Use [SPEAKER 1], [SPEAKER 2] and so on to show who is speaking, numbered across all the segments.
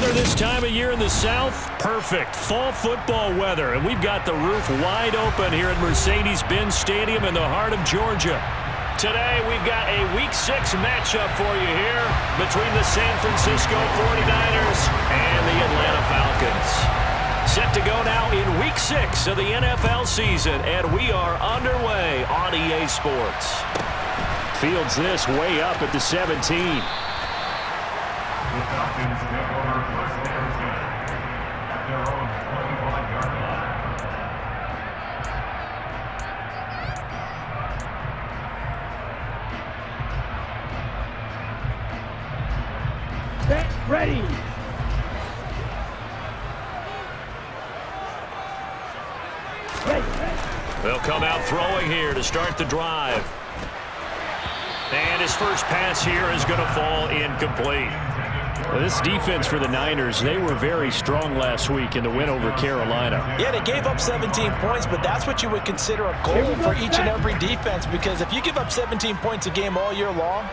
[SPEAKER 1] weather this time of year in the South? Perfect. Fall football weather. And we've got the roof wide open here at Mercedes-Benz Stadium in the heart of Georgia. Today, we've got a Week 6 matchup for you here between the San Francisco 49ers and the Atlanta Falcons. Set to go now in Week 6 of the NFL season, and we are underway on EA Sports. Fields this way up at the 17.
[SPEAKER 2] The Falcons get over first and 10 at their own 25-yard line.
[SPEAKER 3] Set, ready.
[SPEAKER 1] They'll come out throwing here to start the drive. And his first pass here is going to fall incomplete. Well, this defense for the Niners, they were very strong last week in the win over Carolina.
[SPEAKER 4] Yeah, they gave up 17 points, but that's what you would consider a goal for each and every defense, because if you give up 17 points a game all year long,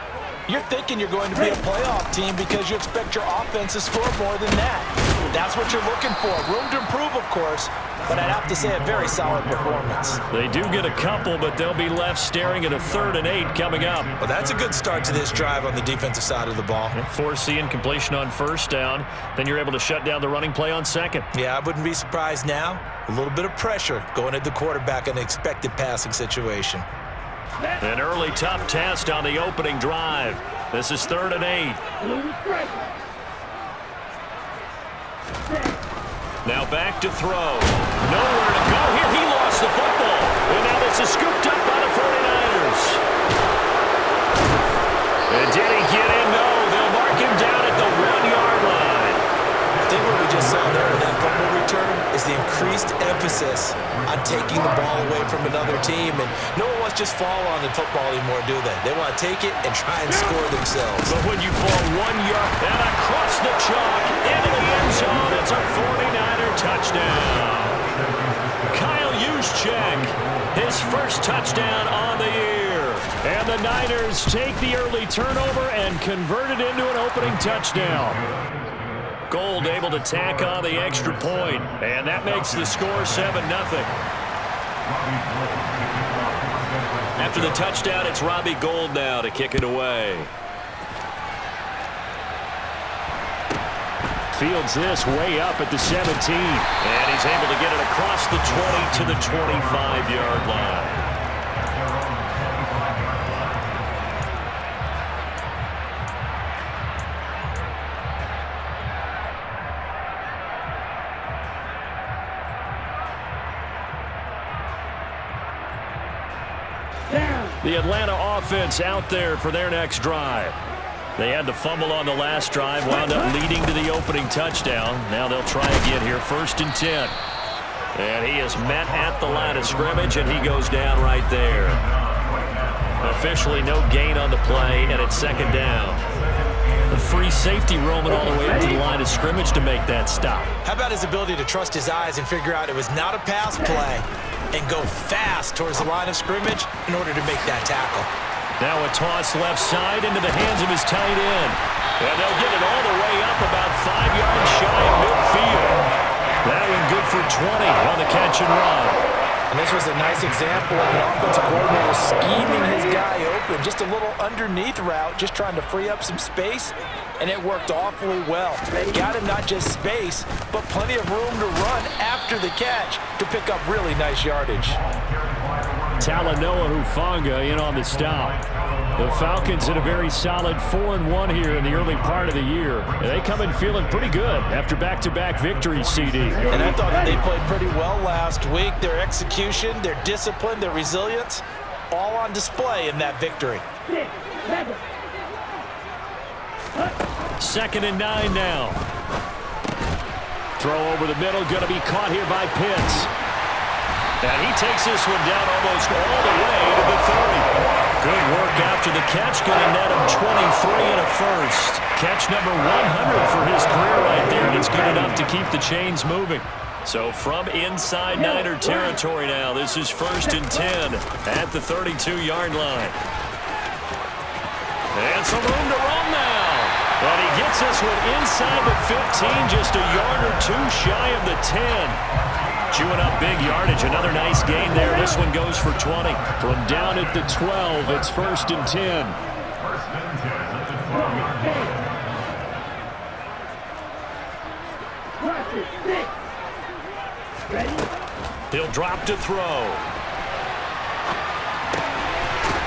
[SPEAKER 4] you're thinking you're going to be a playoff team because you expect your offense to score more than that. That's what you're looking for. Room to improve, of course, but I'd have to say a very solid performance.
[SPEAKER 1] They do get a couple, but they'll be left staring at a 3rd and 8 coming up.
[SPEAKER 4] Well, that's a good start to this drive on the defensive side of the ball.
[SPEAKER 1] Force the incompletion on first down. Then you're able to shut down the running play on second.
[SPEAKER 4] Yeah, I wouldn't be surprised now. A little bit of pressure going at the quarterback in an expected passing situation.
[SPEAKER 1] An early tough test on the opening drive. This is 3rd and 8. Now back to throw. Nowhere to go here. He lost the football. And now this is scooped up by the 49ers. And did he get in? No. They'll mark him down at the 1-yard line.
[SPEAKER 4] I think what we just saw there in that fumble return is the increased emphasis on taking the ball away from another team. And no one wants to just fall on in football anymore, do they? They want to take it and try and score themselves.
[SPEAKER 1] But when you fall 1 yard and across the chalk into the end zone, it's a 49er touchdown. Kyle Juszczyk, his first touchdown on the year. And the Niners take the early turnover and convert it into an opening touchdown. Gold able to tack on the extra point, and that makes the score 7-0. After the touchdown, it's Robbie Gould now to kick it away. Fields this way up at the 17, and he's able to get it across the 20 to the 25-yard line. The Atlanta offense out there for their next drive. They had the fumble on the last drive, wound up leading to the opening touchdown. Now they'll try again here, 1st and 10. And he is met at the line of scrimmage, and he goes down right there. Officially no gain on the play, and it's 2nd down. The free safety roaming all the way up to the line of scrimmage to make that stop.
[SPEAKER 4] How about his ability to trust his eyes and figure out it was not a pass play and go fast towards the line of scrimmage in order to make that tackle.
[SPEAKER 1] Now a toss left side into the hands of his tight end. And they'll get it all the way up about 5 yards shy of midfield. That one good for 20 on the catch and run.
[SPEAKER 4] And this was a nice example of an offensive coordinator scheming his guy open. Just a little underneath route, just trying to free up some space, and it worked awfully well. Got him not just space, but plenty of room to run after the catch to pick up really nice yardage.
[SPEAKER 1] Talanoa Hufanga in on the stop. The Falcons had a very solid 4-1 here in the early part of the year. And they come in feeling pretty good after back-to-back victories, CD.
[SPEAKER 4] And I thought that they played pretty well last week. Their execution, their discipline, their resilience, all on display in that victory.
[SPEAKER 1] 2nd and 9 now. Throw over the middle, going to be caught here by Pitts. And he takes this one down almost all the way to the 30. Good work after the catch, going to net him 23 and a first. Catch number 100 for his career right there, and it's good enough to keep the chains moving. So from inside Niner territory now, this is 1st and 10 at the 32-yard line. And some room to run now. And he gets this one inside the 15, just a yard or two shy of the 10. Chewing up big yardage. Another nice gain there. This one goes for 20. From down at the 12, it's 1st and 10.
[SPEAKER 2] First and 10 at the 12-yard line.
[SPEAKER 1] He'll drop to throw.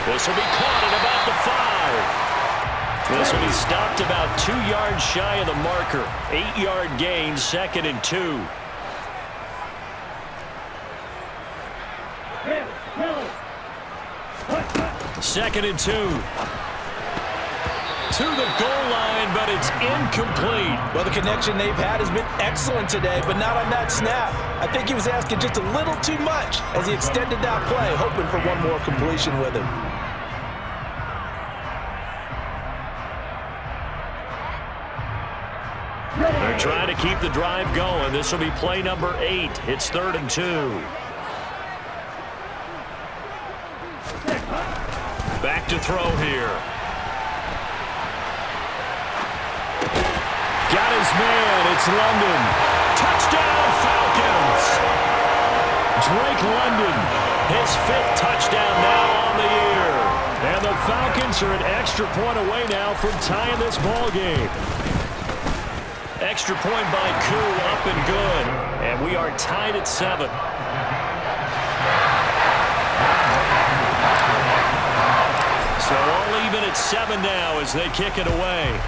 [SPEAKER 1] This will be caught at about the 5. This will be stopped about 2 yards shy of the marker. 8-yard gain, 2nd and 2. Second and 2. To the goal line, but it's incomplete.
[SPEAKER 4] Well, the connection they've had has been excellent today, but not on that snap. I think he was asking just a little too much as he extended that play, hoping for one more completion with him.
[SPEAKER 1] They're trying to keep the drive going. This will be play number 8. It's 3rd and 2. Back to throw here. Got his man. It's London. Touchdown, Falcons. Drake London, his 5th touchdown now on the year. And the Falcons are an extra point away now from tying this ball game. Extra point by Koo, up and good. And we are tied at 7. So all even at 7 now as they kick it away.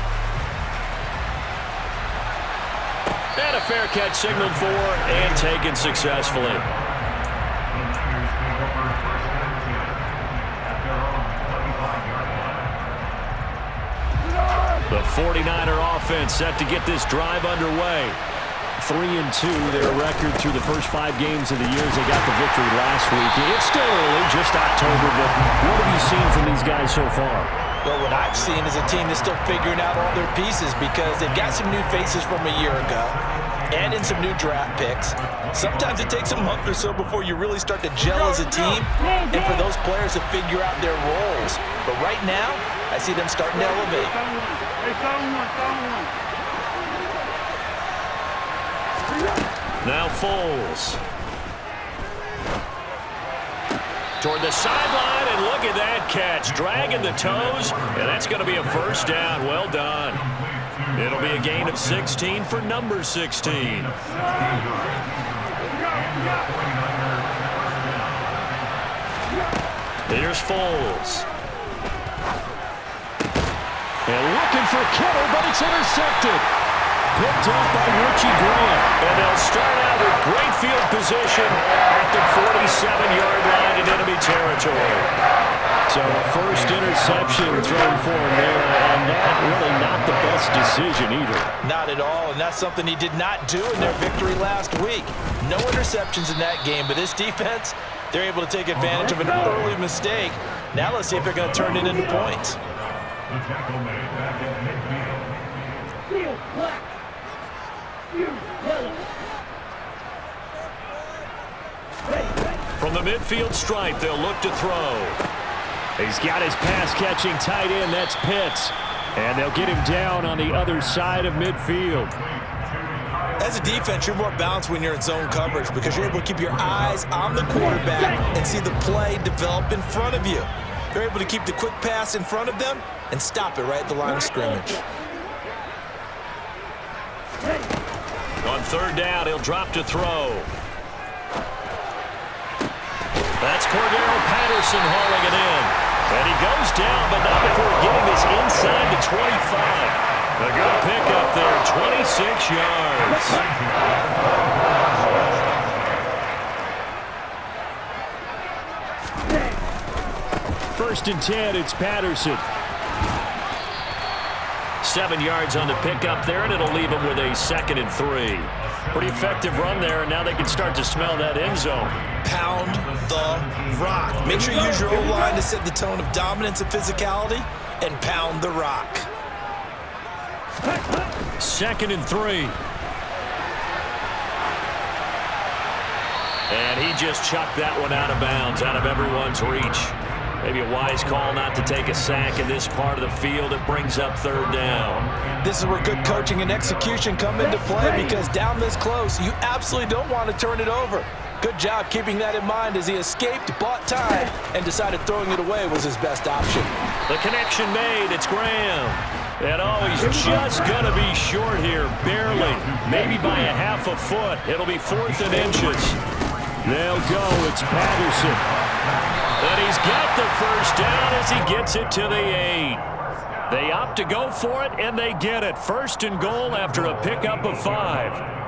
[SPEAKER 1] And a fair catch signaled for and taken successfully. The 49er offense set to get this drive underway. 3-2, their record through the first 5 games of the year as they got the victory last week. It's still early, just October, but what have you seen from these guys so far?
[SPEAKER 4] Well, what I've seen is a team that's still figuring out all their pieces because they've got some new faces from a year ago and in some new draft picks. Sometimes it takes a month or so before you really start to gel as a team and for those players to figure out their roles. But right now, I see them starting to elevate.
[SPEAKER 1] Now Foles. Toward the sideline, and look at that catch. Dragging the toes, and that's going to be a first down. Well done. It'll be a gain of 16 for number 16. Here's Foles. And looking for Kittle, but it's intercepted. Picked up by Richie Grant. And they'll start out with great field position at the 47-yard line in enemy territory. So first interception thrown for him there, and that really not the best decision either.
[SPEAKER 4] Not at all, and that's something he did not do in their victory last week. No interceptions in that game, but this defense, they're able to take advantage of an early mistake. Now let's see if they're going to turn it into points.
[SPEAKER 2] The tackle made back at midfield.
[SPEAKER 1] From the midfield stripe, they'll look to throw. He's got his pass-catching tight end. That's Pitts. And they'll get him down on the other side of midfield.
[SPEAKER 4] As a defense, you're more balanced when you're in zone coverage because you're able to keep your eyes on the quarterback and see the play develop in front of you. They're able to keep the quick pass in front of them and stop it right at the line of scrimmage.
[SPEAKER 1] On third down, he'll drop to throw. That's Cordero Patterson hauling it in. And he goes down, but not before getting this inside the 25. A good pickup there, 26 yards. First and 10, it's Patterson. 7 yards on the pickup there, and it'll leave him with a 2nd and 3. Pretty effective run there, and now they can start to smell that end zone.
[SPEAKER 4] Pound the rock. Make sure you use your O-line to set the tone of dominance and physicality, and pound the rock.
[SPEAKER 1] 2nd and 3. And he just chucked that one out of bounds, out of everyone's reach. Maybe a wise call not to take a sack in this part of the field. It brings up third down.
[SPEAKER 4] This is where good coaching and execution come into play, because down this close, you absolutely don't want to turn it over. Good job keeping that in mind as he escaped, bought time, and decided throwing it away was his best option.
[SPEAKER 1] The connection made. It's Graham. And he's just going to be short here, barely. Maybe by a half a foot. It'll be 4th and inches. They'll go. It's Patterson. And he's got the first down as he gets it to the 8. They opt to go for it, and they get it. 1st and goal after a pickup of 5.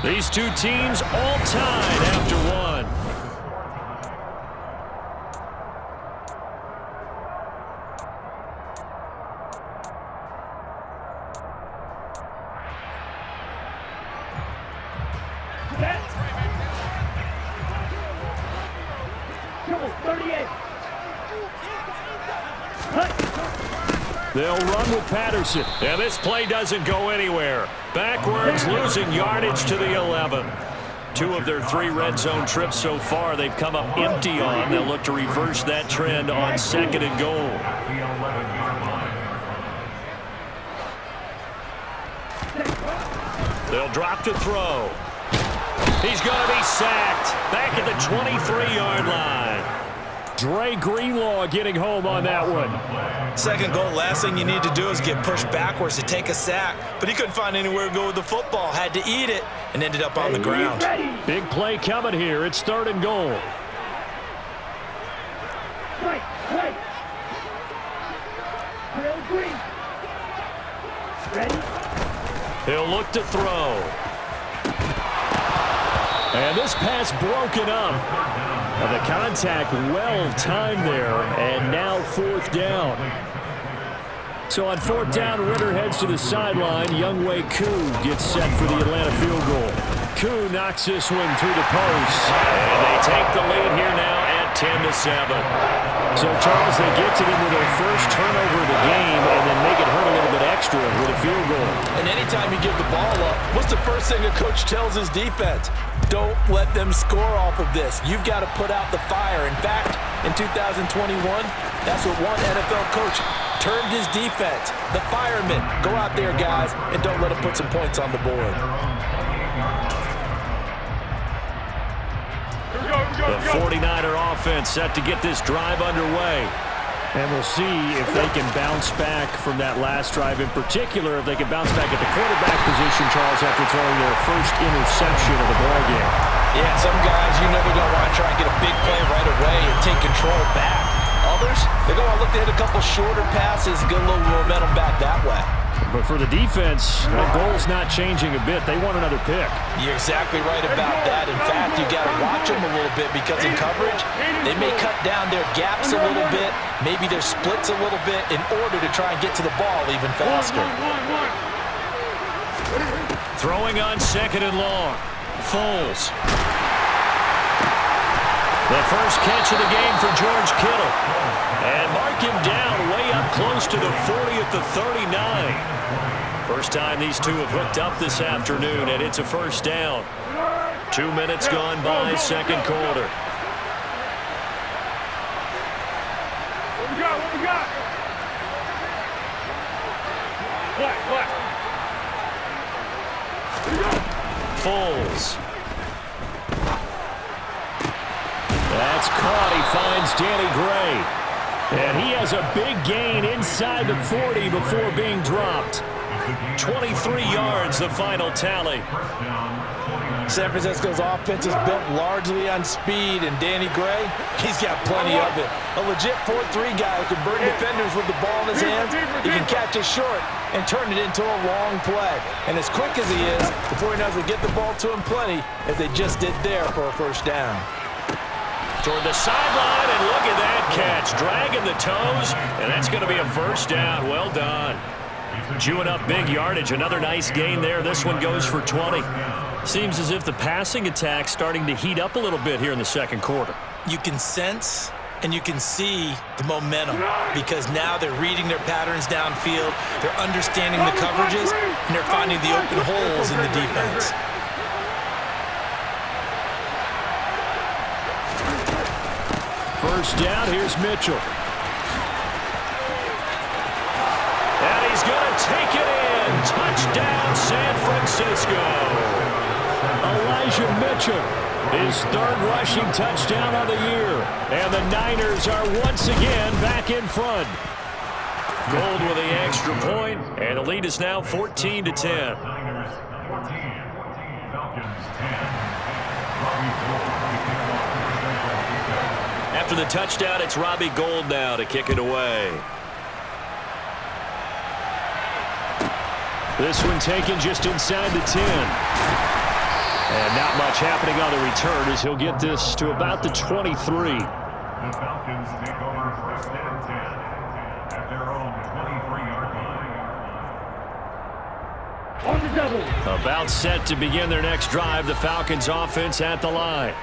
[SPEAKER 1] These two teams all tied after 1. They'll run with Patterson. And this play doesn't go anywhere. Backwards, losing yardage to the 11. 2 of their 3 red zone trips so far they've come up empty on. They'll look to reverse that trend on 2nd and goal. They'll drop to throw. He's going to be sacked. Back at the 23-yard line. Dre Greenlaw getting home on that one.
[SPEAKER 4] 2nd goal, last thing you need to do is get pushed backwards to take a sack. But he couldn't find anywhere to go with the football. Had to eat it and ended up on the ground.
[SPEAKER 1] Big play coming here. It's 3rd and goal. He'll look to throw. And this pass broken up. The contact well timed there, and now 4th down. So on 4th down, Ritter heads to the sideline. Younghoe Koo gets set for the Atlanta field goal. Koo knocks this one through the post. And they take the lead here now at 10-7. So, Charles, they get to them with their first turnover of the game and then make it hurt a little bit extra with a field goal.
[SPEAKER 4] And anytime you give the ball up, what's the first thing a coach tells his defense? Don't let them score off of this. You've got to put out the fire. In fact, in 2021, that's what one NFL coach termed his defense. The firemen. Go out there, guys, and don't let them put some points on the board.
[SPEAKER 1] The 49er offense set to get this drive underway. And we'll see if they can bounce back from that last drive. In particular, if they can bounce back at the quarterback position, Charles, after throwing their first interception of the ballgame.
[SPEAKER 4] Yeah, some guys, you know, they're going to want to try and get a big play right away and take control back. Others, they're going to look to hit a couple shorter passes, get a little momentum back that way.
[SPEAKER 1] But for the defense, that goal's not changing a bit. They want another pick.
[SPEAKER 4] You're exactly right about that. In fact, you got to watch them a little bit because in coverage, they may cut down their gaps a little bit, maybe their splits a little bit in order to try and get to the ball even faster.
[SPEAKER 1] Throwing on 2nd and long. Foles. The first catch of the game for George Kittle. And mark him down way up close to the 40 at the 39. First time these two have hooked up this afternoon, and it's a first down. 2 minutes gone by, 2nd quarter.
[SPEAKER 2] What we got? What?
[SPEAKER 1] Foles. That's caught. He finds Danny Gray. And he has a big gain inside the 40 before being dropped. 23 yards, the final tally.
[SPEAKER 4] San Francisco's offense is built largely on speed, and Danny Gray, he's got plenty of it. A legit 4-3 guy who can burn defenders with the ball in his hands. He can catch it short and turn it into a long play. And as quick as he is, before he knows to get the ball to him plenty, as they just did there for a first down.
[SPEAKER 1] Toward the sideline, and look at that catch. Dragging the toes, and that's going to be a first down. Well done. Chewing up big yardage. Another nice gain there. This one goes for 20. Seems as if the passing attack's starting to heat up a little bit here in the 2nd quarter.
[SPEAKER 4] You can sense and you can see the momentum because now they're reading their patterns downfield, they're understanding the coverages, and they're finding the open holes in the defense.
[SPEAKER 1] first down. Here's Mitchell. And he's going to take it in. Touchdown, San Francisco. Elijah Mitchell, his third rushing touchdown of the year. And the Niners are once again back in front. Gold with the extra point, and the lead is now 14-10.
[SPEAKER 2] Niners 14, Falcons 10.
[SPEAKER 1] After the touchdown, it's Robbie Gould now to kick it away. This one taken just inside the 10. And not much happening on the return as he'll get this to about the 23.
[SPEAKER 2] The Falcons take over first and 10 at their own 23-yard line.
[SPEAKER 1] About set to begin their next drive. The Falcons offense at the line.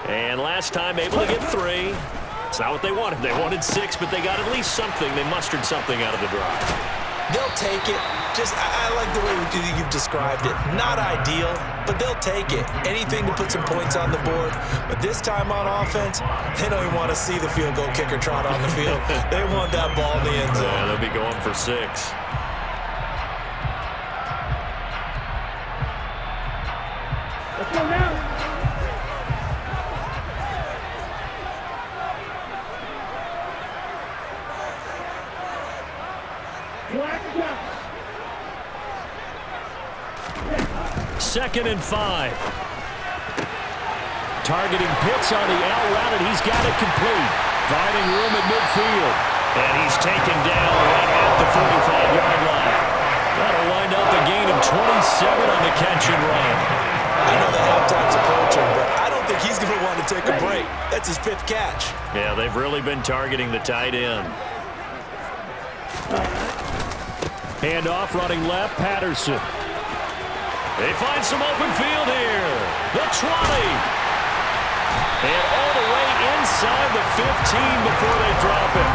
[SPEAKER 1] And last time able to get 3. It's not what they wanted. They wanted 6, but they got at least something. They mustered something out of the drive.
[SPEAKER 4] They'll take it. I like the way you've described it. Not ideal, but they'll take it. Anything to put some points on the board. But this time on offense, they don't even want to see the field goal kicker trot on the field. They want that ball in the end zone.
[SPEAKER 1] Yeah, they'll be going for 6.
[SPEAKER 3] Let's go now.
[SPEAKER 1] Second and 5. Targeting Pitts on the out route, and he's got it complete. Finding room at midfield. And he's taken down right at the 45-yard line. That'll wind up a gain of 27 on the catch and run.
[SPEAKER 4] I know the halftime's approaching, but I don't think he's going to want to take a break. That's his 5th catch.
[SPEAKER 1] Yeah, they've really been targeting the tight end. Handoff running left, Patterson. They find some open field here. The 20. And all the way inside the 15 before they drop it.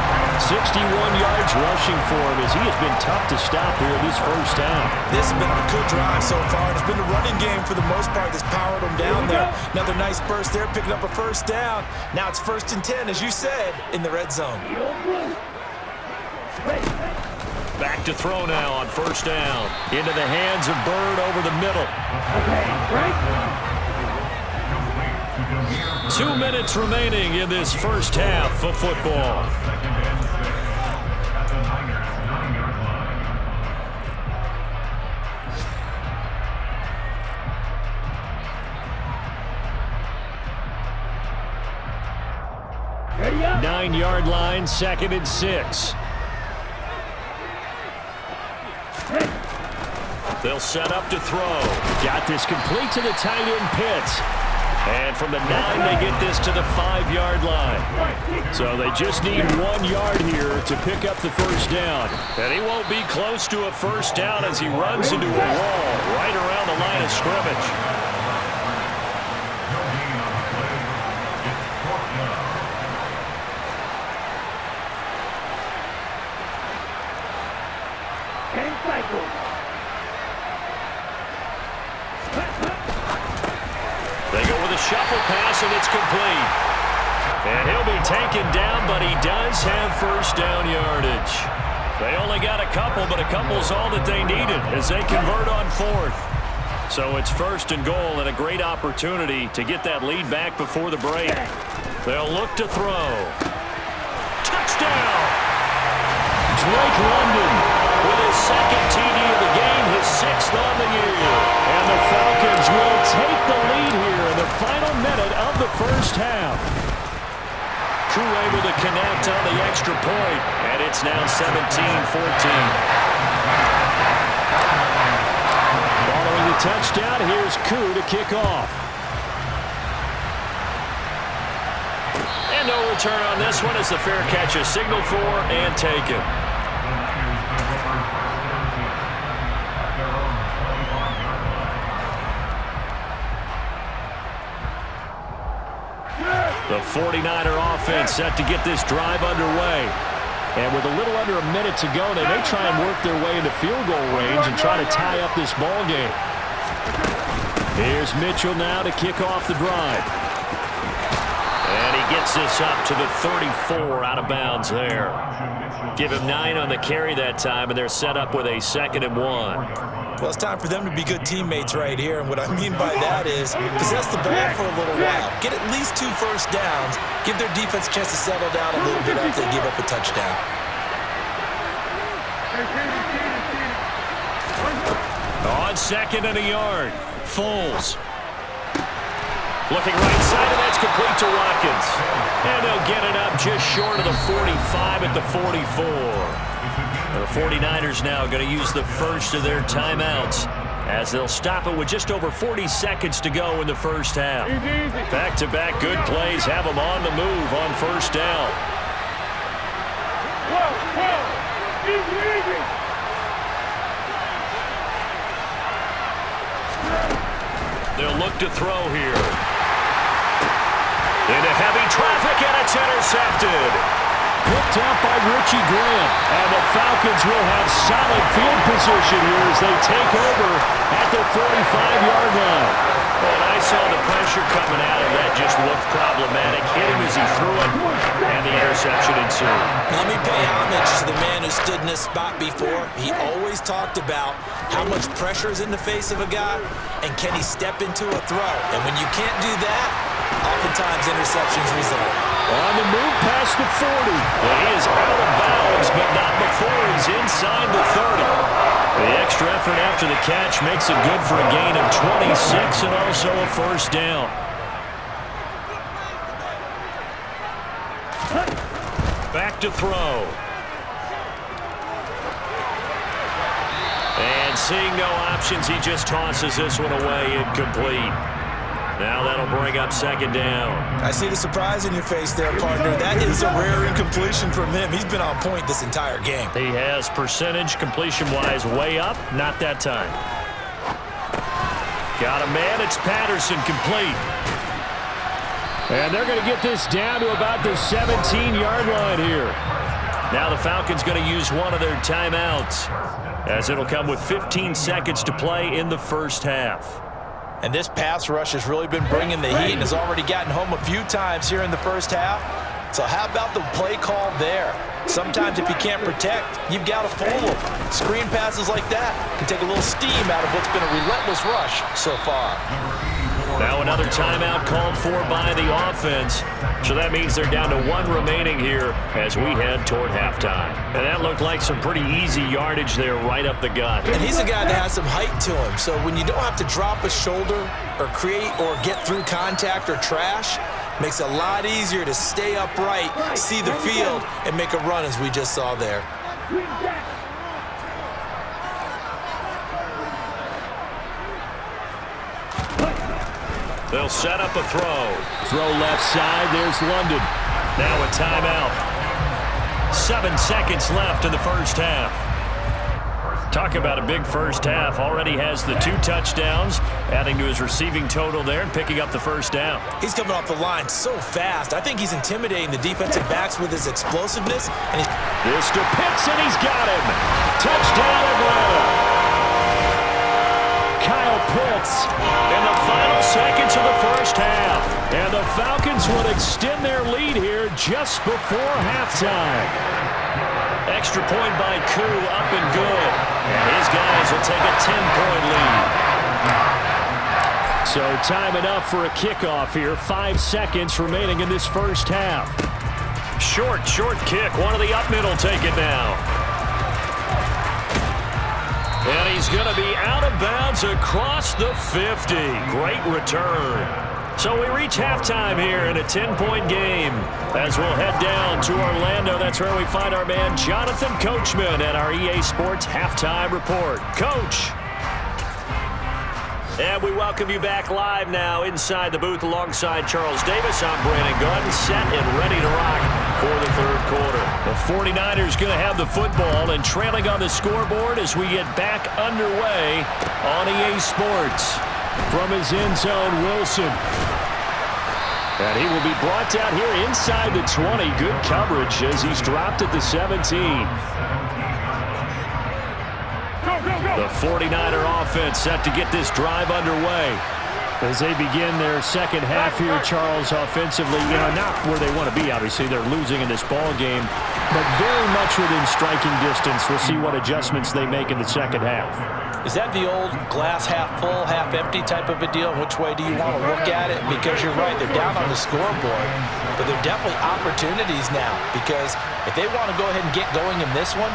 [SPEAKER 1] 61 yards rushing for him as he has been tough to stop here in this first half.
[SPEAKER 4] This has been a good drive so far. It's been a running game for the most part that's powered them down there. Another nice burst there, picking up a first down. Now it's 1st and 10, as you said, in the red zone.
[SPEAKER 1] Back to throw now on first down. Into the hands of Bird over the middle. 2 minutes remaining in this first half of football.
[SPEAKER 2] Second and 6 at the Niners
[SPEAKER 3] 9-yard line.
[SPEAKER 1] 9-yard line, 2nd and 6. They'll set up to throw. Got this complete to the tight end Pitts. And from the 9, they get this to the 5-yard line. So they just need 1 yard here to pick up the first down. And he won't be close to a first down as he runs into a wall right around the line of scrimmage. They go with a shuffle pass, and it's complete. And he'll be taken down, but he does have first down yardage. They only got a couple, but a couple's all that they needed as they convert on 4th. So it's 1st and goal and a great opportunity to get that lead back before the break. They'll look to throw. Touchdown! Drake London with his 2nd TD of the game, his 6th on the year. And the Falcons will take the lead here in the final minute of the first half. Crew able to connect on the extra point, and it's now 17-14. Following the touchdown, here's Koo to kick off. And no return on this one as the fair catch is signaled for and taken. The 49er offense set to get this drive underway. And with a little under a minute to go, they may try and work their way into field goal range and try to tie up this ball game. Here's Mitchell now to kick off the drive. And he gets this up to the 34 out of bounds there. Give him 9 on the carry that time, and they're set up with a 2nd and 1.
[SPEAKER 4] Well, it's time for them to be good teammates right here, and what I mean by that is possess the ball for a little while, get at least 2 first downs, give their defense a chance to settle down a little bit after they give up a touchdown.
[SPEAKER 1] On 2nd and a yard, Foles. Looking right side, and that's complete to Watkins. And they'll get it up just short of the 45 at the 44. The 49ers now going to use the first of their timeouts as they'll stop it with just over 40 seconds to go in the first half. Back-to-back good plays have them on the move on first down. They'll look to throw here. Into heavy traffic, and it's intercepted. Picked up by Richie Grant. And the Falcons will have solid field position here as they take over at the 45-yard line. Well, and I saw the pressure coming out of that just looked problematic. Hit him as he threw it, and the interception ensued.
[SPEAKER 4] Let me pay homage to the man who stood in this spot before. He always talked about how much pressure is in the face of a guy, and can he step into a throw. And when you can't do that, oftentimes interceptions result.
[SPEAKER 1] On the move past the 40. Well, he is out of bounds, but not before he's inside the 30. The extra effort after the catch makes it good for a gain of 26 and also a first down. Back to throw. And seeing no options, he just tosses this one away incomplete. Now that'll bring up 2nd down.
[SPEAKER 4] I see the surprise in your face there, partner. That is a rare incompletion from him. He's been on point this entire game.
[SPEAKER 1] He has percentage completion-wise way up. Not that time. Got a man. It's Patterson complete. And they're going to get this down to about the 17-yard line here. Now the Falcons going to use one of their timeouts as it'll come with 15 seconds to play in the first half.
[SPEAKER 4] And this pass rush has really been bringing the heat and has already gotten home a few times here in the first half. So how about the play call there? Sometimes if you can't protect, you've got to fool them. Screen passes like that can take a little steam out of what's been a relentless rush so far.
[SPEAKER 1] Now another timeout called for by the offense. So that means they're down to 1 remaining here as we head toward halftime. And that looked like some pretty easy yardage there right up the gut.
[SPEAKER 4] And he's a guy that has some height to him. So when you don't have to drop a shoulder or create or get through contact or trash, makes it a lot easier to stay upright, see the field, and make a run as we just saw there.
[SPEAKER 1] They'll set up a throw. Throw left side. There's London. Now a timeout. 7 seconds left in the first half. Talk about a big first half. Already has the 2 touchdowns, adding to his receiving total there and picking up the first down.
[SPEAKER 4] He's coming off the line so fast. I think he's intimidating the defensive backs with his explosiveness. And
[SPEAKER 1] this to Pitts, and he's got him. Touchdown Atlanta. Kyle Pitts in the final seconds of the first half. And the Falcons will extend their lead here just before halftime. Extra point by Koo, up and good. And his guys will take a 10-point lead. So time enough for a kickoff here. 5 seconds remaining in this first half. Short kick. One of the up middle take it now. And he's going to be out of bounds across the 50. Great return. So we reach halftime here in a 10-point game as we'll head down to Orlando. That's where we find our man Jonathan Coachman at our EA Sports Halftime Report. Coach. And we welcome you back live now inside the booth alongside Charles Davis. I'm Brandon Gunn, set and ready to rock for the third quarter. The 49ers going to have the football and trailing on the scoreboard as we get back underway on EA Sports. From his end zone, Wilson. And he will be brought down here inside the 20. Good coverage as he's dropped at the 17. The 49er offense set to get this drive underway. As they begin their second half here, Charles, offensively, not where they want to be, obviously. They're losing in this ball game, but very much within striking distance. We'll see what adjustments they make in the second half.
[SPEAKER 4] Is that the old glass half full, half empty type of a deal? Which way do you want to look at it? Because you're right, they're down on the scoreboard, but they're definitely opportunities now, because if they want to go ahead and get going in this one,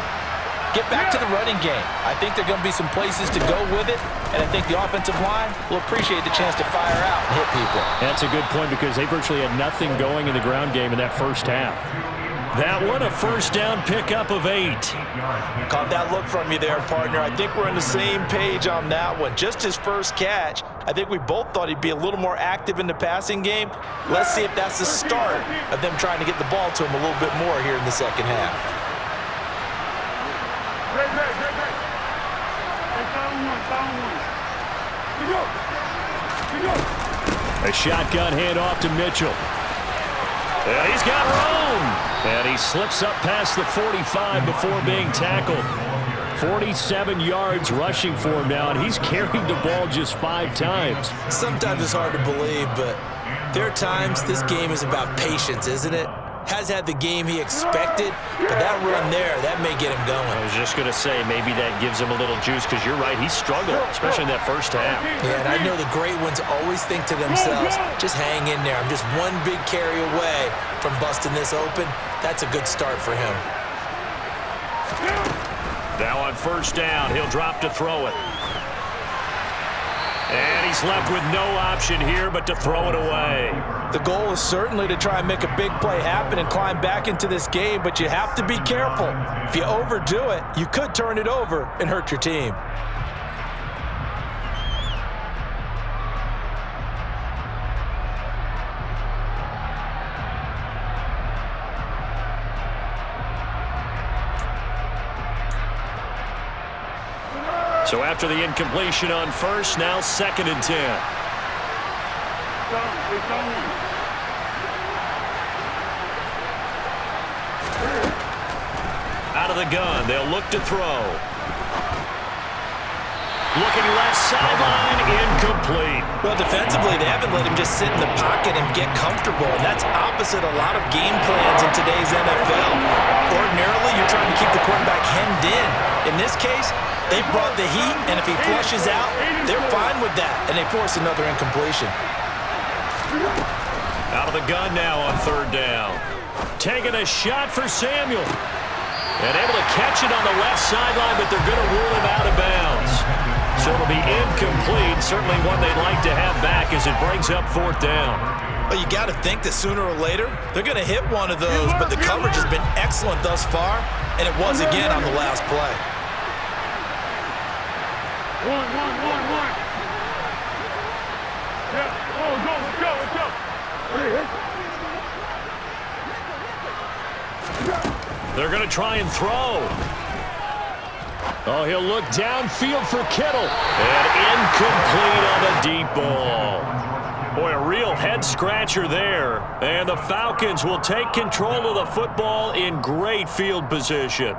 [SPEAKER 4] get back to the running game. I think there are going to be some places to go with it, and I think the offensive line will appreciate the chance to fire out and hit people.
[SPEAKER 1] That's a good point because they virtually had nothing going in the ground game in that first half. That one, a first down pickup of 8.
[SPEAKER 4] Caught that look from you there, partner. I think we're on the same page on that one. Just his first catch, I think we both thought he'd be a little more active in the passing game. Let's see if that's the start of them trying to get the ball to him a little bit more here in the second half.
[SPEAKER 1] A shotgun handoff to Mitchell. And he's got room. And he slips up past the 45 before being tackled. 47 yards rushing for him now, and he's carried the ball just 5 times.
[SPEAKER 4] Sometimes it's hard to believe, but there are times this game is about patience, isn't it? Has had the game he expected, but that run there, that may get him going.
[SPEAKER 1] I was just going to say, maybe that gives him a little juice, because you're right, he struggled, especially in that first half.
[SPEAKER 4] Yeah, and I know the great ones always think to themselves, just hang in there. I'm just one big carry away from busting this open. That's a good start for him.
[SPEAKER 1] Now on first down, he'll drop to throw it. And he's left with no option here but to throw it away.
[SPEAKER 4] The goal is certainly to try and make a big play happen and climb back into this game, but you have to be careful. If you overdo it, you could turn it over and hurt your team.
[SPEAKER 1] So after the incompletion on first, now 2nd and 10. Out of the gun, they'll look to throw. Looking left sideline, incomplete.
[SPEAKER 4] Well, defensively, they haven't let him just sit in the pocket and get comfortable, and that's opposite a lot of game plans in today's NFL. Ordinarily, you're trying to keep the quarterback hemmed in. In this case, they brought the heat, and if he flushes out, they're fine with that, and they force another incompletion.
[SPEAKER 1] Out of the gun now on 3rd down. Taking a shot for Samuel. And able to catch it on the left sideline, but they're going to rule him out of bounds. So it'll be incomplete, certainly one they'd like to have back as it brings up 4th down.
[SPEAKER 4] Well, you got to think that sooner or later, they're going to hit one of those, but the coverage has been excellent thus far, and it was again on the last play.
[SPEAKER 3] One. Yeah. Oh, let's go.
[SPEAKER 1] They're going to try and throw. Oh, he'll look downfield for Kittle. And incomplete on the deep ball. Boy, a real head-scratcher there. And the Falcons will take control of the football in great field position.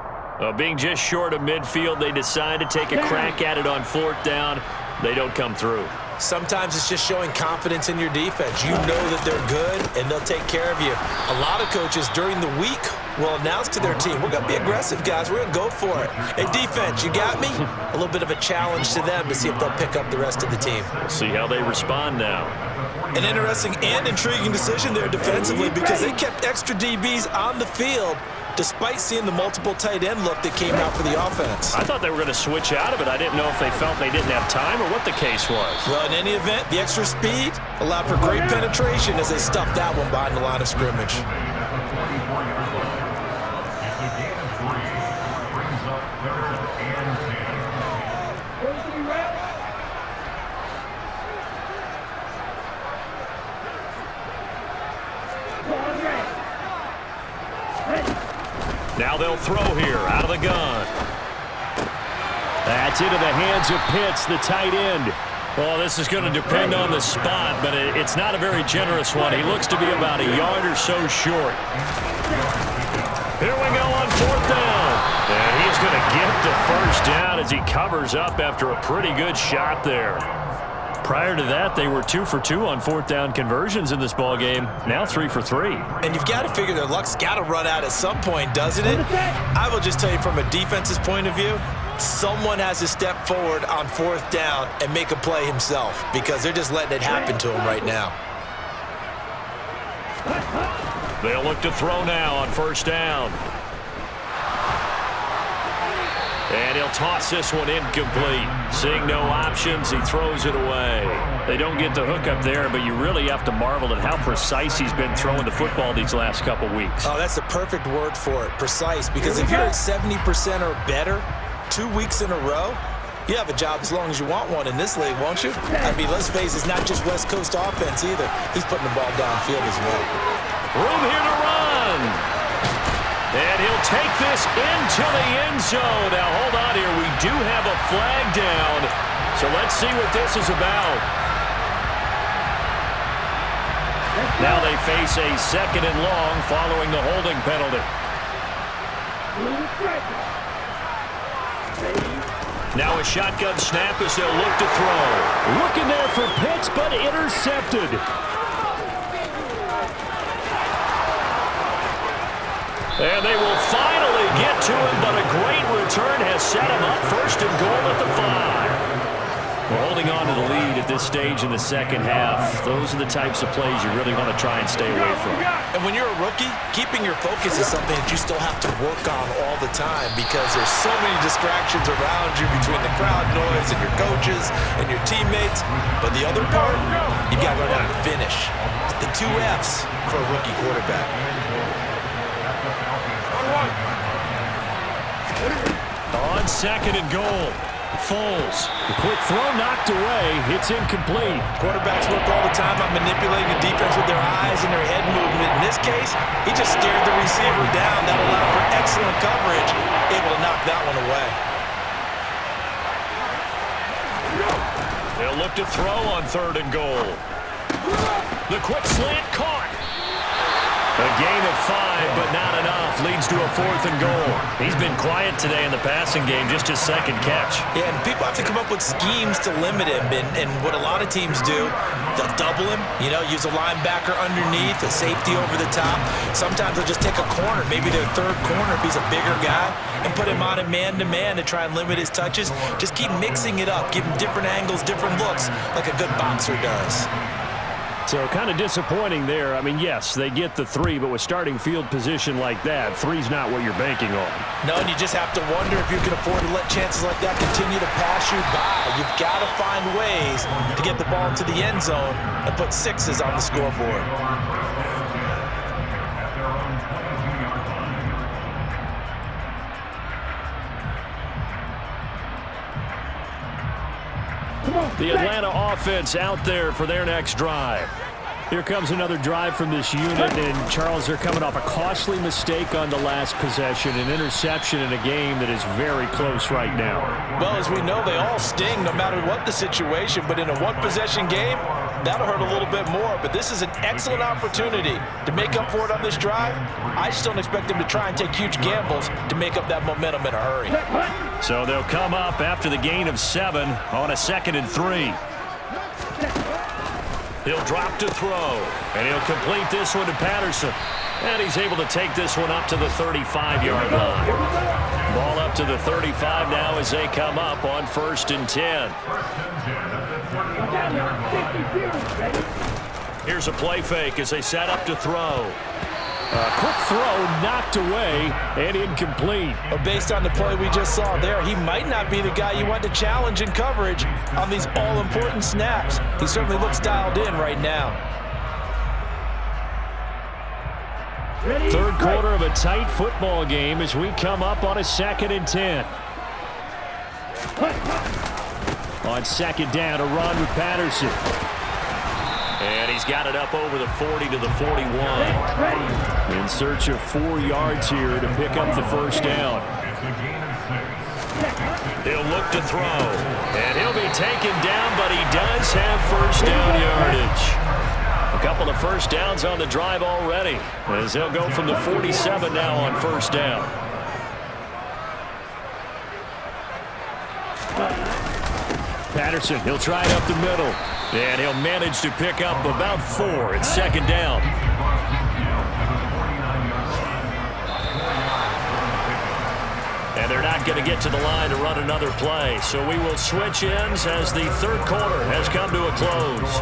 [SPEAKER 1] Being just short of midfield, they decide to take a crack at it on 4th down. They don't come through.
[SPEAKER 4] Sometimes it's just showing confidence in your defense. You know that they're good, and they'll take care of you. A lot of coaches during the week will announce to their team, we're going to be aggressive, guys. We're going to go for it. Hey, defense, you got me? A little bit of a challenge to them to see if they'll pick up the rest of the team.
[SPEAKER 1] We'll see how they respond now.
[SPEAKER 4] An interesting and intriguing decision there defensively because they kept extra DBs on the field despite seeing the multiple tight end look that came out for the offense.
[SPEAKER 1] I thought they were going to switch out of it. I didn't know if they felt they didn't have time or what the case was.
[SPEAKER 4] Well, in any event, the extra speed allowed for great penetration as they stuffed that one behind the line of scrimmage.
[SPEAKER 1] Now they'll throw here out of the gun. That's into the hands of Pitts, the tight end. Well, this is going to depend on the spot, but it's not a very generous one. He looks to be about a yard or so short. Here we go on 4th down. And he's going to get the first down as he covers up after a pretty good shot there. Prior to that, they were 2 for 2 on fourth down conversions in this ball game. Now 3 for 3.
[SPEAKER 4] And you've got to figure their luck's got to run out at some point, doesn't it? I will just tell you from a defense's point of view, someone has to step forward on fourth down and make a play himself because they're just letting it happen to him right now.
[SPEAKER 1] They'll look to throw now on first down. And he'll toss this one incomplete. Seeing no options, he throws it away. They don't get the hook up there, but you really have to marvel at how precise he's been throwing the football these last couple weeks.
[SPEAKER 4] Oh, that's the perfect word for it, precise. Because if you're at 70% or better 2 weeks in a row, you have a job as long as you want one in this league, won't you? I mean, let's face it, it's not just West Coast offense either. He's putting the ball downfield as well.
[SPEAKER 1] Room here to run. And he'll take this into the end zone. Now, hold on here. We do have a flag down. So let's see what this is about. Now they face a second and long following the holding penalty. Now a shotgun snap as they'll look to throw. Looking there for Pitts, but intercepted. And they will finally get to him, but a great return has set him up first and goal at the 5. We're holding on to the lead at this stage in the second half. Those are the types of plays you really want to try and stay away from.
[SPEAKER 4] And when you're a rookie, keeping your focus is something that you still have to work on all the time because there's so many distractions around you between the crowd noise and your coaches and your teammates. But the other part, you got to learn how to finish. The 2 F's for a rookie quarterback.
[SPEAKER 1] On second and goal, Foles. The quick throw knocked away. It's incomplete.
[SPEAKER 4] Quarterbacks work all the time on manipulating the defense with their eyes and their head movement. In this case, he just stared the receiver down. That allowed for excellent coverage. Able to knock that one away.
[SPEAKER 1] They'll look to throw on third and goal. The quick slant caught. A gain of 5, but not enough. Leads to a fourth and goal. He's been quiet today in the passing game, just his second catch.
[SPEAKER 4] Yeah, and people have to come up with schemes to limit him. And what a lot of teams do, they'll double him, use a linebacker underneath, a safety over the top. Sometimes they'll just take a corner, maybe their third corner if he's a bigger guy, and put him on a man-to-man to try and limit his touches. Just keep mixing it up, give him different angles, different looks, like a good boxer does.
[SPEAKER 1] So kind of disappointing there. I mean, yes, they get the 3, but with starting field position like that, 3's not what you're banking on.
[SPEAKER 4] No, and you just have to wonder if you can afford to let chances like that continue to pass you by. You've got to find ways to get the ball into the end zone and put 6s on the scoreboard.
[SPEAKER 1] The Atlanta offense out there for their next drive. Here comes another drive from this unit, and Charles, they're coming off a costly mistake on the last possession, an interception in a game that is very close right now.
[SPEAKER 4] Well, as we know, they all sting no matter what the situation, but in a one-possession game, that'll hurt a little bit more. But this is an excellent opportunity to make up for it on this drive. I just don't expect them to try and take huge gambles to make up that momentum in a hurry.
[SPEAKER 1] So they'll come up after the gain of 7 on a 2nd and 3. He'll drop to throw, and he'll complete this one to Patterson. And he's able to take this one up to the 35-yard line. Ball up to the 35 now as they come up on 1st and 10. Here's a play fake as they set up to throw. A quick throw knocked away and incomplete.
[SPEAKER 4] But based on the play we just saw there, he might not be the guy you want to challenge in coverage on these all-important snaps. He certainly looks dialed in right now.
[SPEAKER 1] Third quarter of a tight football game as we come up on a 2nd and 10. On 2nd down, a run with Patterson. And he's got it up over the 40 to the 41. In search of 4 yards here to pick up the first down. He'll look to throw. And he'll be taken down, but he does have first down yardage. A couple of first downs on the drive already, as he'll go from the 47 now on first down. Patterson, he'll try it up the middle. And he'll manage to pick up about 4. It's second down. And they're not going to get to the line to run another play. So we will switch ends as the third quarter has come to a close.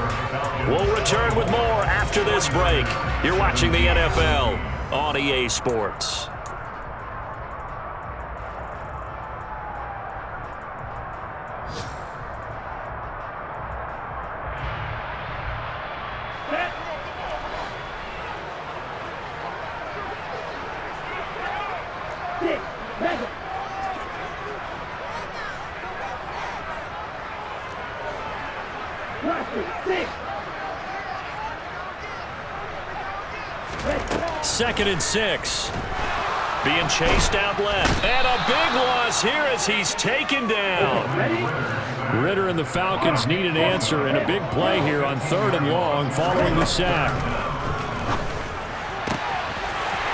[SPEAKER 1] We'll return with more after this break. You're watching the NFL on EA Sports. Second and 6. Being chased out left. And a big loss here as he's taken down. Ritter and the Falcons need an answer and a big play here on 3rd and long following the sack.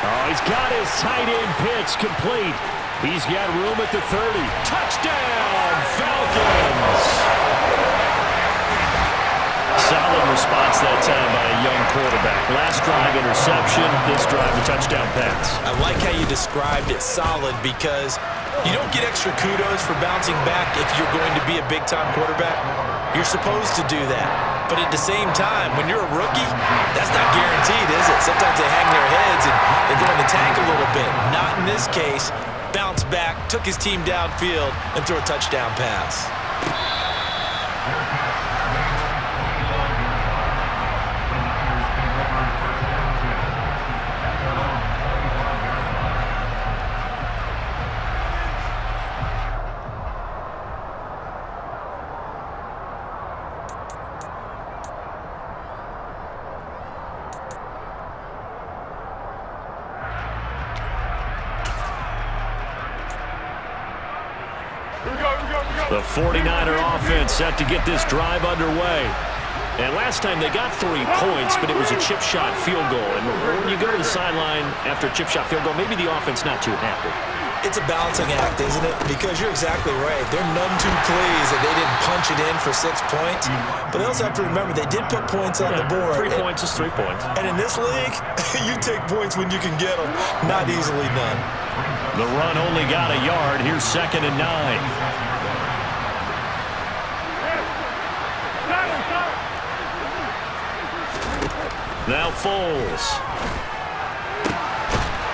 [SPEAKER 1] Oh, he's got his tight end pitch complete. He's got room at the 30. Touchdown, Falcons! Solid response that time by a young quarterback. Last drive, interception. This drive, a touchdown pass.
[SPEAKER 4] I like how you described it solid because you don't get extra kudos for bouncing back if you're going to be a big-time quarterback. You're supposed to do that. But at the same time, when you're a rookie, that's not guaranteed, is it? Sometimes they hang their heads and they go in the tank a little bit. Not in this case. Bounce back, took his team downfield, and threw a touchdown pass.
[SPEAKER 1] The 49er offense set to get this drive underway. And last time they got 3 points, but it was a chip shot field goal. And when you go to the sideline after a chip shot field goal, maybe the offense not too happy.
[SPEAKER 4] It's a balancing act, isn't it? Because you're exactly right. They're none too pleased that they didn't punch it in for 6 points. But they also have to remember they did put points on the board.
[SPEAKER 1] 3 points is 3 points.
[SPEAKER 4] And in this league, you take points when you can get them. Not easily done.
[SPEAKER 1] The run only got a yard. Here's 2nd and 9. Now Foles.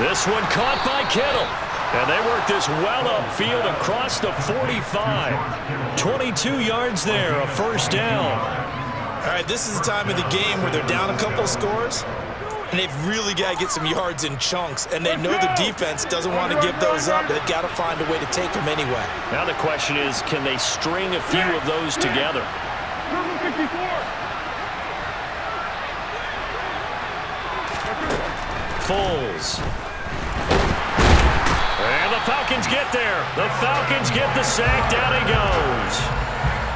[SPEAKER 1] This one caught by Kittle. And they work this well upfield across the 45. 22 yards there, a first down.
[SPEAKER 4] All right, this is the time of the game where they're down a couple of scores, and they've really got to get some yards in chunks, and they know the defense doesn't want to give those up. They've got to find a way to take them anyway.
[SPEAKER 1] Now the question is, can they string a few of those together? Foles. And the Falcons get there. The Falcons get the sack. Down he goes.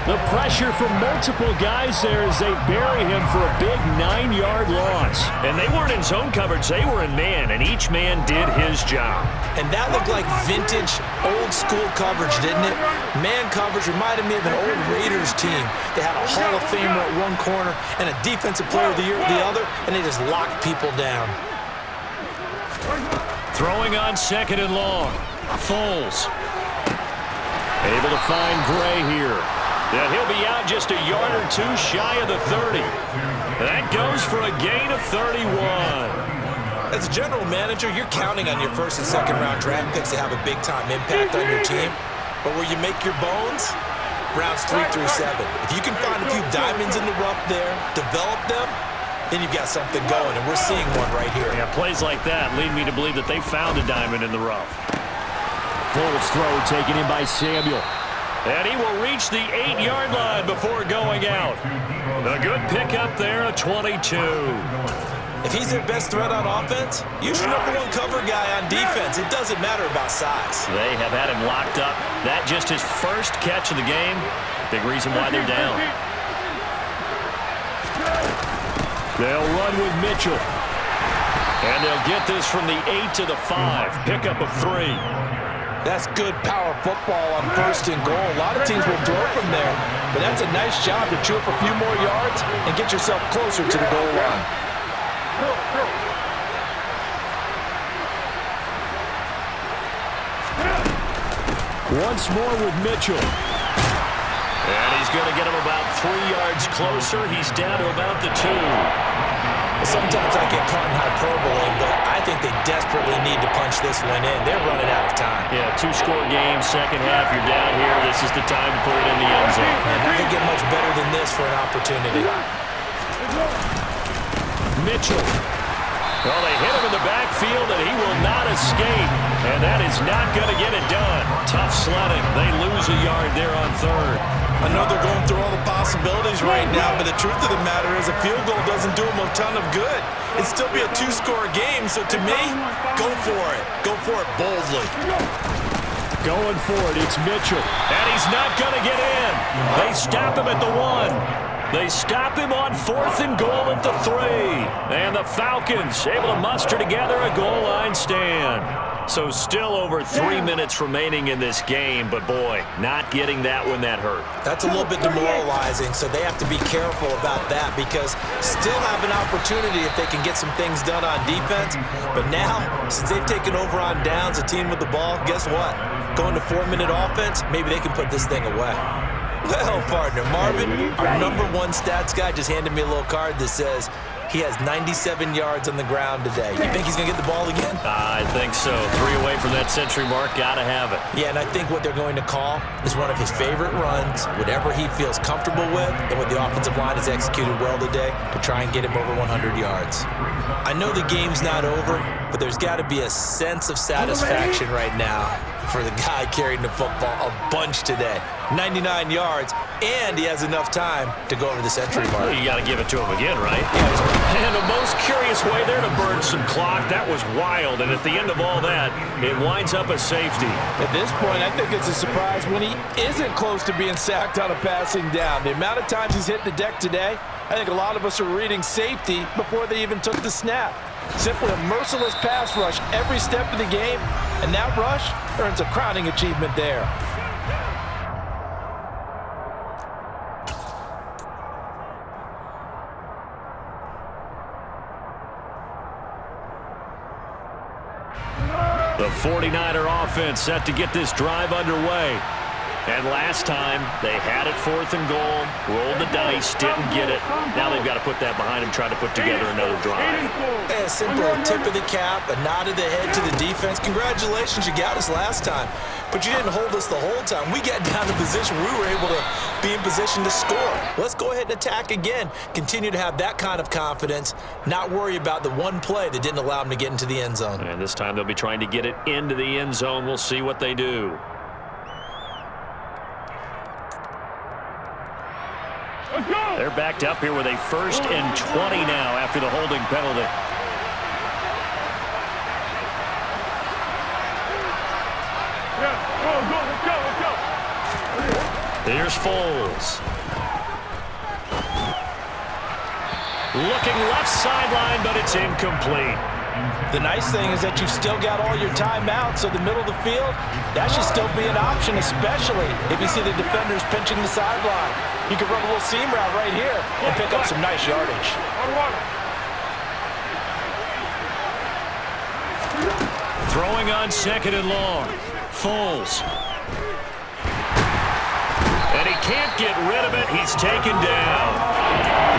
[SPEAKER 1] The pressure from multiple guys there as they bury him for a big 9-yard loss. And they weren't in zone coverage. They were in man, and each man did his job.
[SPEAKER 4] And that looked like vintage, old-school coverage, didn't it? Man coverage reminded me of an old Raiders team. They had a Hall of Famer at one corner and a Defensive Player of the Year at the other, and they just locked people down.
[SPEAKER 1] Throwing on 2nd and long. Foles. Able to find Gray here. And he'll be out just a yard or 2 shy of the 30. That goes for a gain of 31.
[SPEAKER 4] As a general manager, you're counting on your 1st and 2nd round draft picks to have a big-time impact on your team. But where you make your bones, rounds 3 through 7. If you can find a few diamonds in the rough there, develop them, then you've got something going, and we're seeing one right here.
[SPEAKER 1] Yeah, plays like that lead me to believe that they found a diamond in the rough. Foles throw taken in by Samuel. And he will reach the 8-yard line before going out. A good pickup there, a 22.
[SPEAKER 4] If he's their best threat on offense, use your #1 cover guy on defense. It doesn't matter about size.
[SPEAKER 1] They have had him locked up. That just his first catch of the game. Big reason why they're down. They'll run with Mitchell. And they'll get this from the 8 to the 5. Pickup of 3.
[SPEAKER 4] That's good power football on 1st and goal. A lot of teams will throw from there, but that's a nice job to chew up a few more yards and get yourself closer to the goal line.
[SPEAKER 1] Once more with Mitchell. And he's going to get him about 3 yards closer. He's down to about the 2.
[SPEAKER 4] Sometimes I get caught in hyperbole, but I think they desperately need to punch this one in. They're running out of time.
[SPEAKER 1] Yeah, 2-score game, second half, you're down here. This is the time to put it in the end zone.
[SPEAKER 4] And nothing get much better than this for an opportunity.
[SPEAKER 1] Mitchell. Well, they hit him in the backfield, and he will not escape. And that is not going to get it done. Tough sledding. They lose a yard there on 3rd.
[SPEAKER 4] I know they're going through all the possibilities right now, but the truth of the matter is a field goal doesn't do them a ton of good. It'd still be a 2-score game, so to me, go for it. Go for it boldly.
[SPEAKER 1] Going for it, it's Mitchell. And he's not going to get in. They stop him at the 1. They stop him on 4th and goal at the 3. And the Falcons able to muster together a goal line stand. So still over 3 minutes remaining in this game, but boy, not getting that one that hurt.
[SPEAKER 4] That's a little bit demoralizing, so they have to be careful about that because still have an opportunity if they can get some things done on defense. But now, since they've taken over on downs, a team with the ball, guess what? Going to 4-minute offense, maybe they can put this thing away. Well, partner, Marvin, our #1 stats guy just handed me a little card that says he has 97 yards on the ground today. You think he's going to get the ball again?
[SPEAKER 1] I think so. 3 away from that century mark. Got to have it.
[SPEAKER 4] Yeah, and I think what they're going to call is one of his favorite runs, whatever he feels comfortable with, and what the offensive line has executed well today to try and get him over 100 yards. I know the game's not over, but there's got to be a sense of satisfaction right now for the guy carrying the football a bunch today. 99 yards, and he has enough time to go over the century mark.
[SPEAKER 1] Well, you got to give it to him again, right?
[SPEAKER 4] Yeah,
[SPEAKER 1] and the most curious way there to burn some clock. That was wild, and at the end of all that, it winds up a safety.
[SPEAKER 4] At this point, I think it's a surprise when he isn't close to being sacked on a passing down. The amount of times he's hit the deck today, I think a lot of us are reading safety before they even took the snap. Simply a merciless pass rush every step of the game, and that rush earns a crowning achievement there.
[SPEAKER 1] The 49er offense set to get this drive underway. And last time, they had it 4th and goal, rolled the dice, didn't get it. Now they've got to put that behind them, try to put together another drive.
[SPEAKER 4] A simple tip of the cap, a nod of the head to the defense. Congratulations, you got us last time. But you didn't hold us the whole time. We got down to position. We were able to be in position to score. Let's go ahead and attack again. Continue to have that kind of confidence, not worry about the one play that didn't allow them to get into the end zone.
[SPEAKER 1] And this time they'll be trying to get it into the end zone. We'll see what they do. They're backed up here with a 1st and 20 now after the holding penalty. Here's Foles. Looking left sideline, but it's incomplete.
[SPEAKER 4] The nice thing is that you've still got all your timeouts, so the middle of the field, that should still be an option, especially if you see the defenders pinching the sideline. You can run a little seam route right here and pick up some nice yardage.
[SPEAKER 1] Throwing on 2nd and long. Foles. And he can't get rid of it. He's taken down.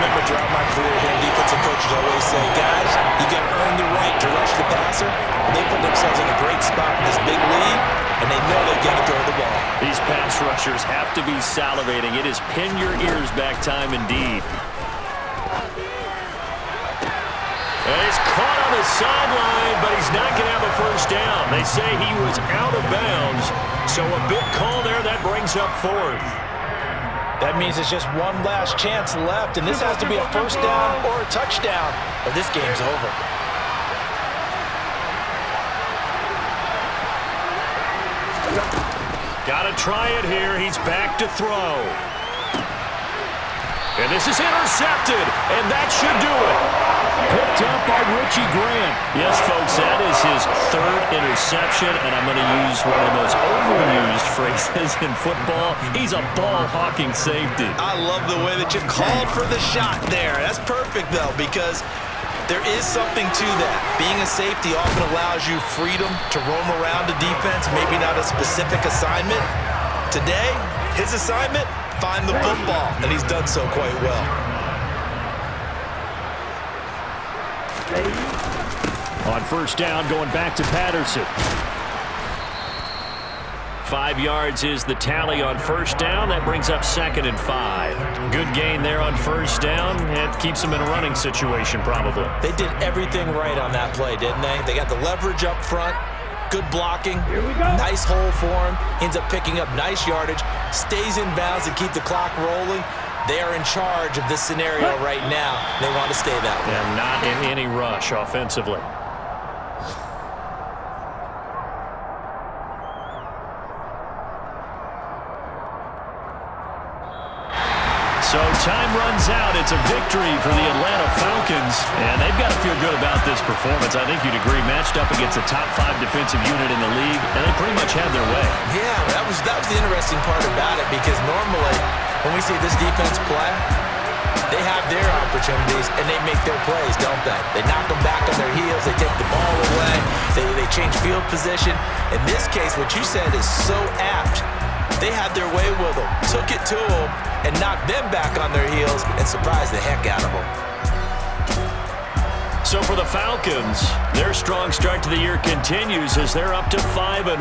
[SPEAKER 4] Remember, throughout my career here, defensive coaches always say, guys, you got to earn the right to rush the passer. They put themselves in a great spot with this big lead, and they know they've got to throw the ball.
[SPEAKER 1] These pass rushers have to be salivating. It is pin your ears back time indeed. And he's caught on the sideline, but he's not going to have a first down. They say he was out of bounds, so a big call there. That brings up 4th.
[SPEAKER 4] That means it's just one last chance left, and this has to be a first down or a touchdown, or this game's over.
[SPEAKER 1] Got to try it here. He's back to throw. And And this is intercepted, and that should do it.
[SPEAKER 5] Picked up by Richie Grant.
[SPEAKER 1] Yes, folks, that is his third interception, and I'm going to use one of the most overused phrases in football. He's a ball-hawking safety.
[SPEAKER 4] I love the way that you called for the shot there. That's perfect, though, because there is something to that. Being a safety often allows you freedom to roam around the defense, maybe not a specific assignment. Today, his assignment, find the football, and he's done so quite well.
[SPEAKER 1] On first down, going back to Patterson. 5 yards is the tally on first down. That brings up 2nd and 5. Good gain there on first down. It keeps them in a running situation, probably.
[SPEAKER 4] They did everything right on that play, didn't they? They got the leverage up front, good blocking, nice hole for him. Ends up picking up nice yardage, stays in bounds to keep the clock rolling. They are in charge of this scenario right now. They want to stay that way.
[SPEAKER 1] And not in any rush offensively. So time runs out. It's a victory for the Atlanta Falcons, and they've got to feel good about this performance. I think you'd agree, matched up against a top 5 defensive unit in the league, and they pretty much had their way.
[SPEAKER 4] Yeah, that was the interesting part about it, because normally when we see this defense play, they have their opportunities, and they make their plays, don't they? They knock them back on their heels. They take the ball away. They change field position. In this case, what you said is so apt. They had their way with them, took it to them, and knocked them back on their heels and surprised the heck out of them.
[SPEAKER 1] So for the Falcons, their strong start to the year continues as they're up to 5-1.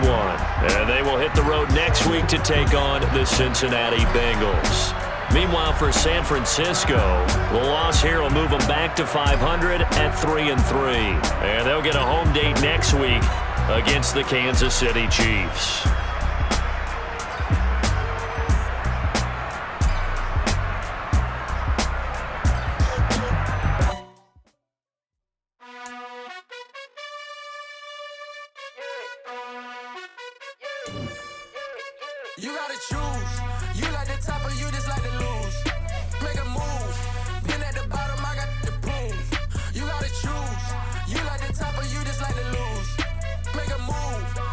[SPEAKER 1] And they will hit the road next week to take on the Cincinnati Bengals. Meanwhile, for San Francisco, the loss here will move them back to 500 at 3-3. And they'll get a home date next week against the Kansas City Chiefs.
[SPEAKER 6] You gotta choose. You like the top or you just like the lose. Make a move. Been at the bottom, I got the proof. You gotta choose. You like the top or you just like the lose. Make a move.